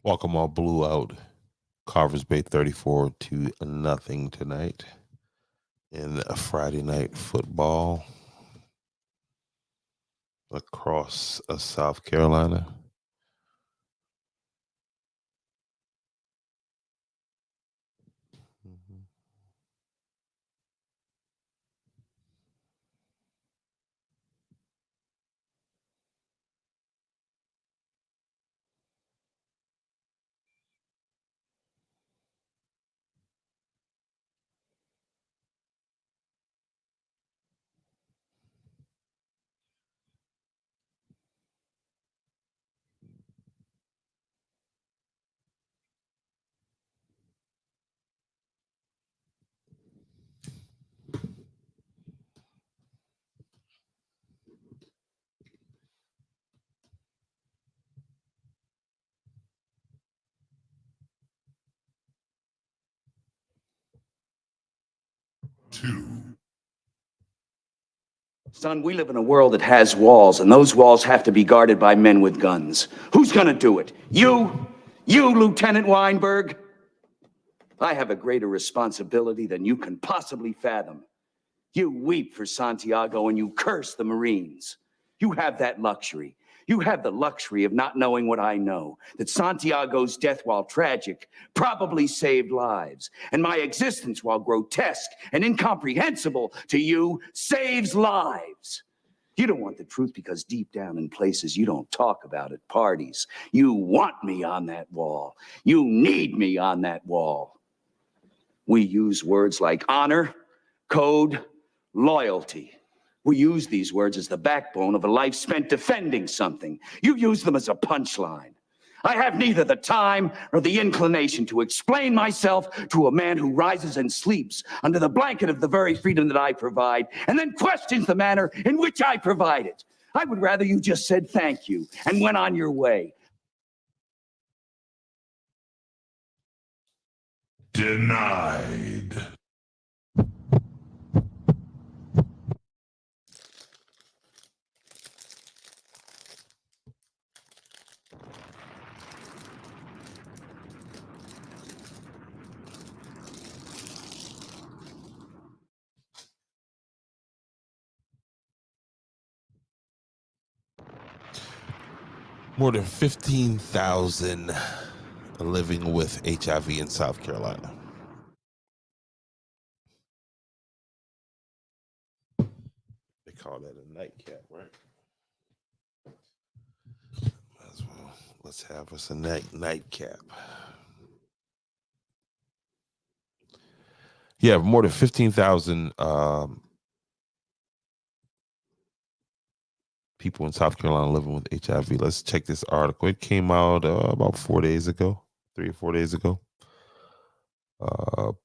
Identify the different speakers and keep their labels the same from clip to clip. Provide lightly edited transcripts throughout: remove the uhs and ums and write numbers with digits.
Speaker 1: Waccamaw blew out Carver's Bay 34-0 tonight in Friday night football across South Carolina. Mhm.
Speaker 2: Son, we live in a world that has walls, and those walls have to be guarded by men with guns. Who's gonna do it? You? You, Lieutenant Weinberg? I have a greater responsibility than you can possibly fathom. You weep for Santiago and you curse the Marines. You have that luxury. You have the luxury of not knowing what I know, that Santiago's death, while tragic, probably saved lives. And my existence, while grotesque and incomprehensible to you, saves lives. You don't want the truth because deep down in places you don't talk about at parties, you want me on that wall. You need me on that wall. We use words like honor, code, loyalty. We use these words as the backbone of a life spent defending something. You use them as a punchline. I have neither the time nor the inclination to explain myself to a man who rises and sleeps under the blanket of the very freedom that I provide and then questions the manner in which I provide it. I would rather you just said thank you and went on your way.
Speaker 3: Denied.
Speaker 1: More than 15,000 living with HIV in South Carolina. They call that a nightcap, right? Might as well. Let's have us a nightcap. Yeah, more than 15,000 people in South Carolina living with HIV. Let's check this article. It came out about 4 days ago, 3 or 4 days ago. All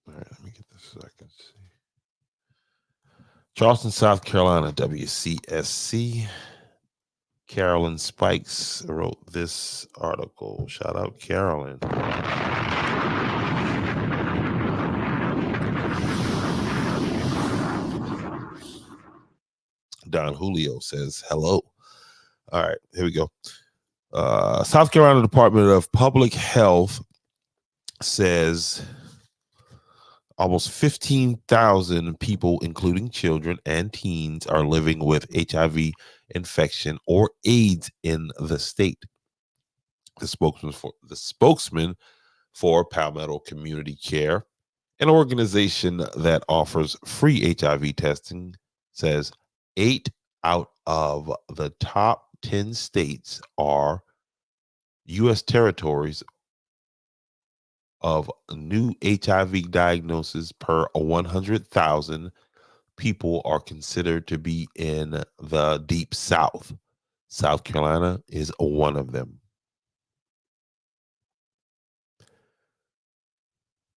Speaker 1: right, let me get this so I can see. Charleston, South Carolina, WCSC. Carolyn Spikes wrote this article. Shout out, Carolyn. Don Julio says hello. All right, here we go. South Carolina Department of Public Health says almost 15,000 people, including children and teens, are living with HIV infection or AIDS in the state. The spokesman for Palmetto Community Care, an organization that offers free HIV testing, says 8 out of the top 10 states are U.S. territories of new HIV diagnoses per 100,000 people are considered to be in the Deep South. South Carolina is one of them.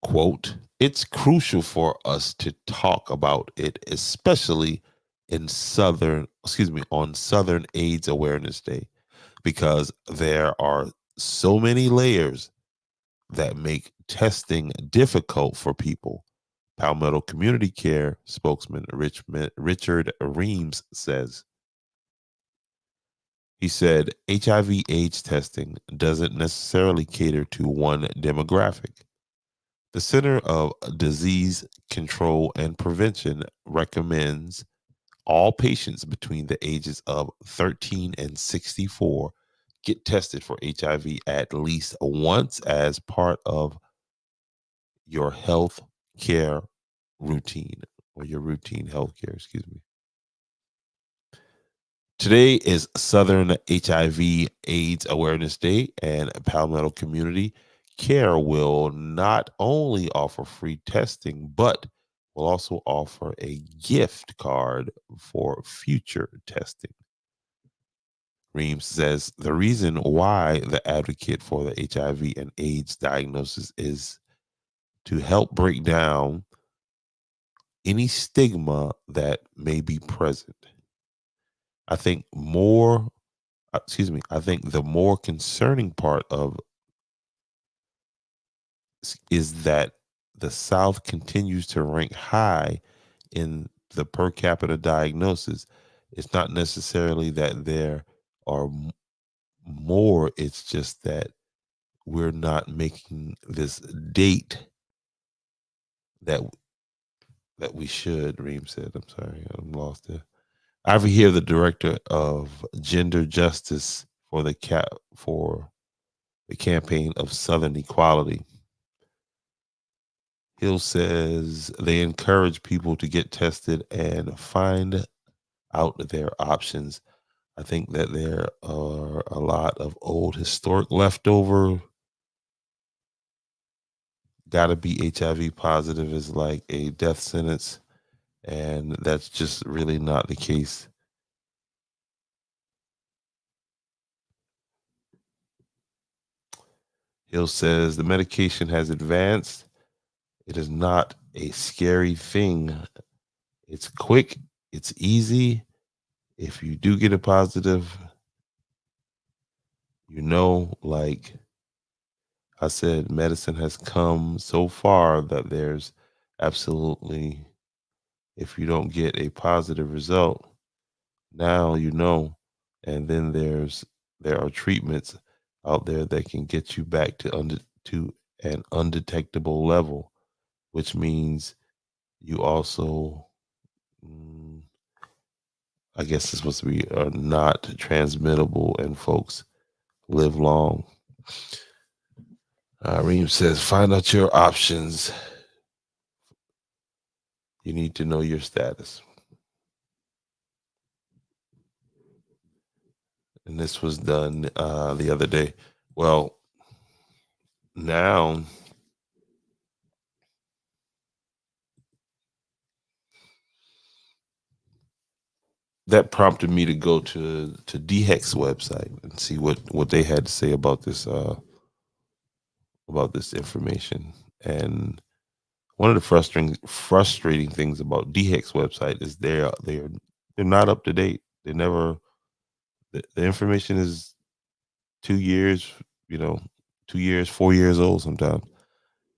Speaker 1: Quote, it's crucial for us to talk about it, especially on Southern AIDS Awareness Day, because there are so many layers that make testing difficult for people. Palmetto Community Care spokesman Richard Reams says. He said HIV/AIDS testing doesn't necessarily cater to one demographic. The Center of Disease Control and Prevention recommends all patients between the ages of 13 and 64 get tested for HIV at least once as part of your health care routine, or your routine health care, excuse me. Today is Southern HIV/AIDS Awareness Day, and Palmetto Community Care will not only offer free testing, but will also offer a gift card for future testing. Reams says the reason why the advocate for the HIV and AIDS diagnosis is to help break down any stigma that may be present. I think I think the more concerning part of is that the South continues to rank high in the per capita diagnosis. It's not necessarily that there are more, it's just that we're not making this date that we should. Reem said, I'm sorry, I'm lost there. I hear the director of gender justice for the campaign of Southern Equality. Hill says they encourage people to get tested and find out their options. I think that there are a lot of old historic leftover. Gotta be HIV positive is like a death sentence, and that's just really not the case. Hill says the medication has advanced. It is not a scary thing. It's quick, it's easy. If you do get a positive, like I said, medicine has come so far that there's absolutely, if you don't get a positive result, now and then there are treatments out there that can get you back to an undetectable level, which means you also, I guess it's supposed to be, are not transmittable, and folks live long. Reem says, find out your options. You need to know your status. And this was done the other day. Well, now that prompted me to go to DHEC's website and see what they had to say about this information. And one of the frustrating things about DHEC's website is they're not up to date. They never the information is 2 years, 2 years, 4 years old sometimes.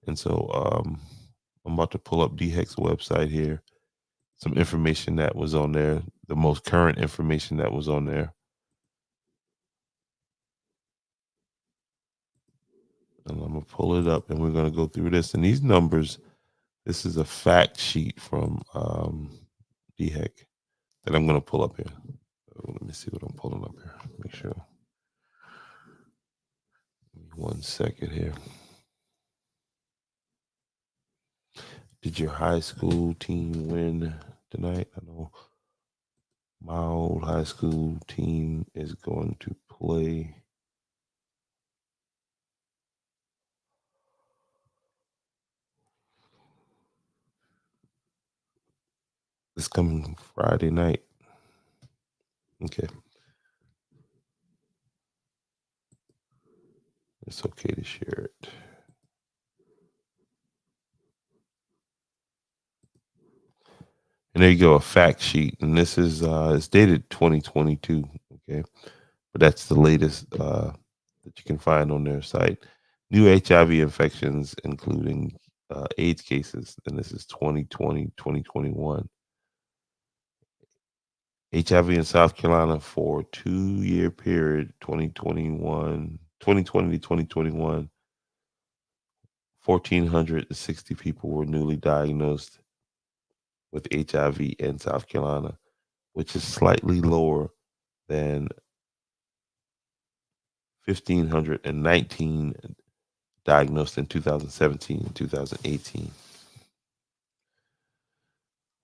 Speaker 1: And so I'm about to pull up DHEC's website here. Some information that was on there, the most current information that was on there. And I'm going to pull it up and we're going to go through this. And these numbers, this is a fact sheet from DHEC that I'm going to pull up here. Let me see what I'm pulling up here. Make sure. 1 second here. Did your high school team win tonight? I know my old high school team is going to play this coming Friday night. Okay. It's okay to share it. And there you go, a fact sheet. And this is it's dated 2022. Okay. But that's the latest that you can find on their site. New HIV infections, including AIDS cases. And this is 2020, 2021. HIV in South Carolina for 2-year period, 2020 to 2021, 1,460 people were newly diagnosed with HIV in South Carolina, which is slightly lower than 1,519 diagnosed in 2017 and 2018.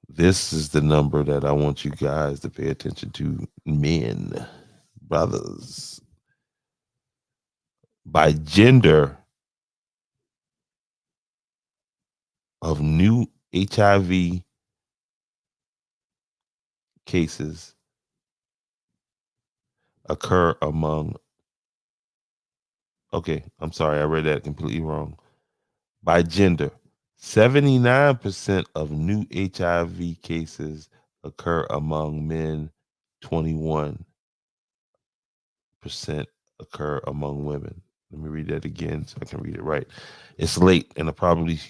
Speaker 1: This is the number that I want you guys to pay attention to, men, brothers. By gender of new HIV cases occur among, okay, I'm sorry, I read that completely wrong. By gender, 79% of new HIV cases occur among men, 21% occur among women. Let me read that again so I can read it right. It's late and I probably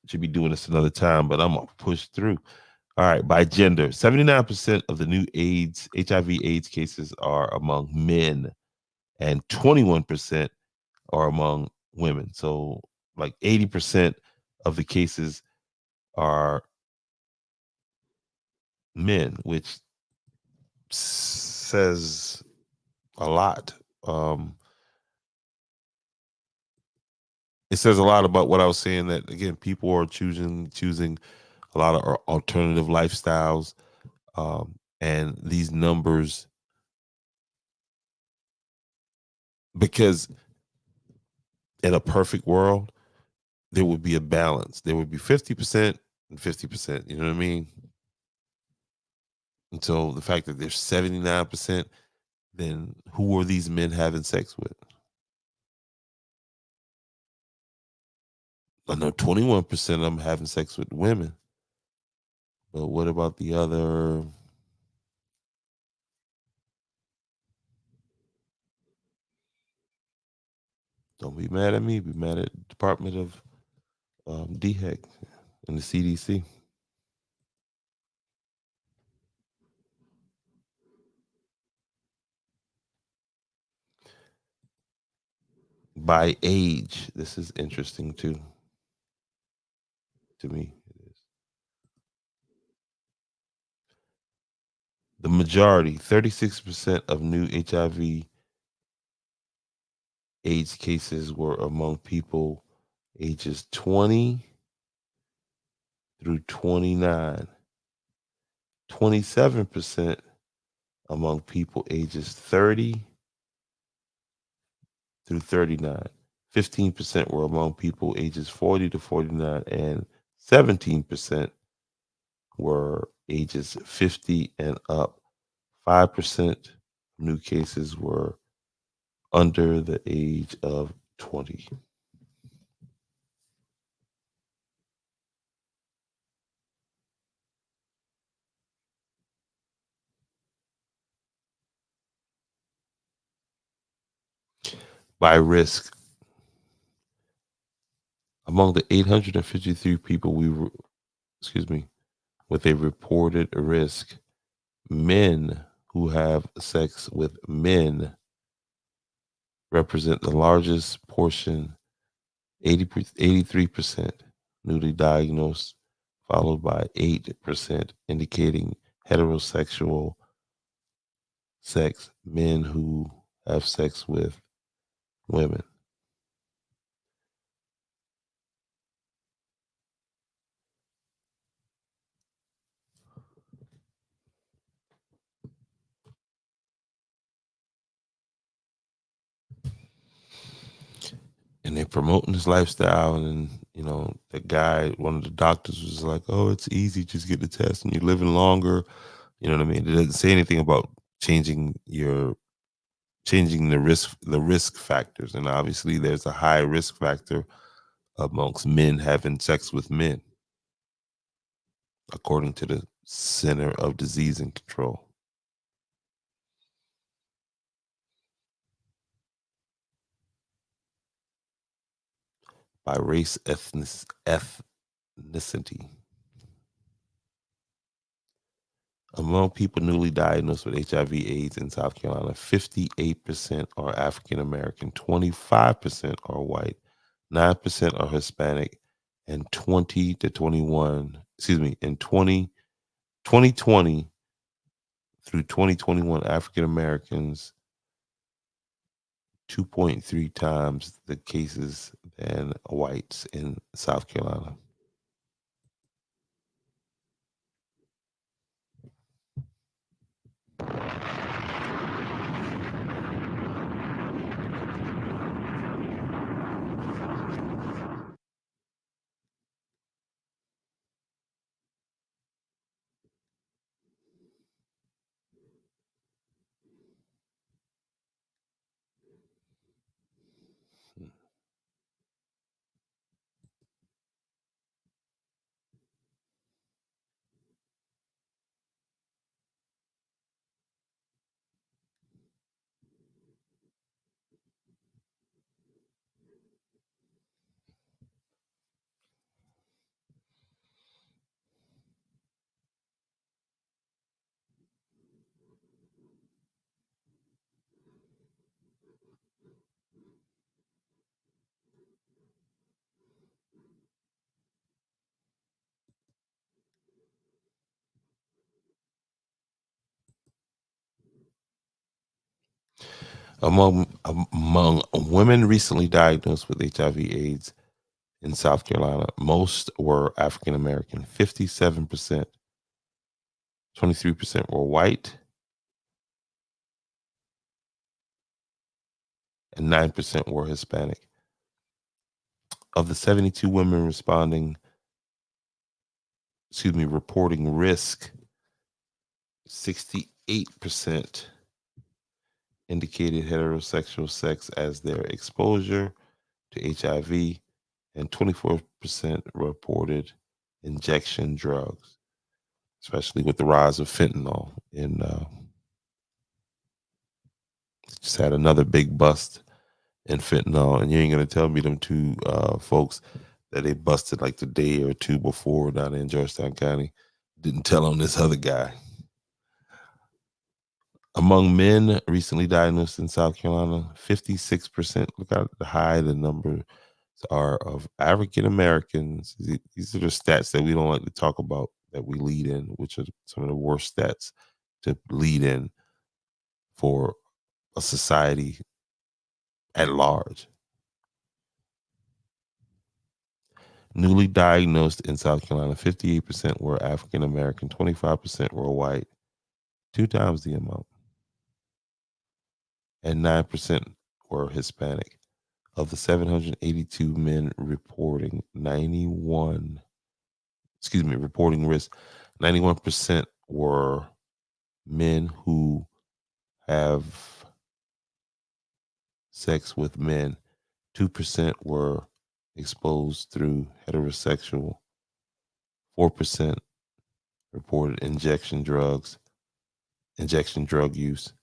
Speaker 1: should be doing this another time, but I'm going to push through. All right, by gender, 79% of the new HIV/AIDS cases are among men and 21% are among women. So like 80% of the cases are men, which says a lot. It says a lot about what I was saying, that again, people are choosing a lot of alternative lifestyles, and these numbers, because in a perfect world there would be a balance. There would be 50% and 50%. You know what I mean? And so the fact that there's 79%, then who are these men having sex with? I know 21% of them having sex with women, but what about the other? Don't be mad at me. Be mad at the Department of DHEC and the CDC. By age, this is interesting too. To me, it is. The majority, 36% of new HIV AIDS cases were among people ages 20 through 29. 27% among people ages 30 through 39. 15% were among people ages 40 to 49, and 17% were ages 50 and up. 5% new cases were under the age of 20. By risk, among the 853 people with a reported risk, men who have sex with men represent the largest portion, 83% newly diagnosed, followed by 8% indicating heterosexual sex, men who have sex with women. And they're promoting this lifestyle, and the guy, one of the doctors, was like, "Oh, it's easy, just get the test and you're living longer." You know what I mean? It doesn't say anything about changing the risk factors, and obviously there's a high risk factor amongst men having sex with men, according to the Center of Disease and Control. By race, ethnicity. Among people newly diagnosed with HIV/AIDS in South Carolina, 58% are African American, 25% are white, 9% are Hispanic, and 20 to 21, in 2020 through 2021, African Americans 2.3 times the cases than whites in South Carolina. Among women recently diagnosed with HIV/AIDS in South Carolina, most were African American, 57%, 23% were white, and 9% were Hispanic. Of the 72 women reporting risk, 68% indicated heterosexual sex as their exposure to HIV, and 24% reported injection drugs, especially with the rise of fentanyl. Just had another big bust in fentanyl, and you ain't gonna tell me them two folks that they busted like the day or two before down in Georgetown County didn't tell on this other guy. Among men recently diagnosed in South Carolina, 56%, look how high the numbers are, of African Americans. These are the stats that we don't like to talk about, that we lead in, which are some of the worst stats to lead in for a society at large. Newly diagnosed in South Carolina, 58% were African American, 25% were white, 2 times the amount, and 9% were Hispanic. Of the 782 men reporting risk, 91% were men who have sex with men. 2% were exposed through heterosexual. 4% reported injection drug use,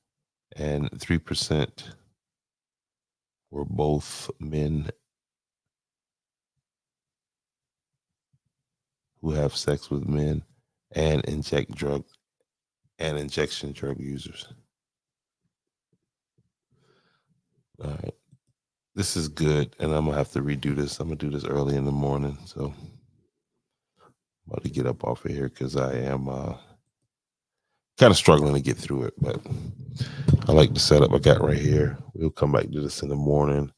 Speaker 1: and 3% were both men who have sex with men and injection drug users. All right. This is good, and I'm gonna have to redo this. I'm gonna do this early in the morning, so I'm about to get up off of here because I am kind of struggling to get through it, but I like the setup I got right here. We'll come back to this in the morning.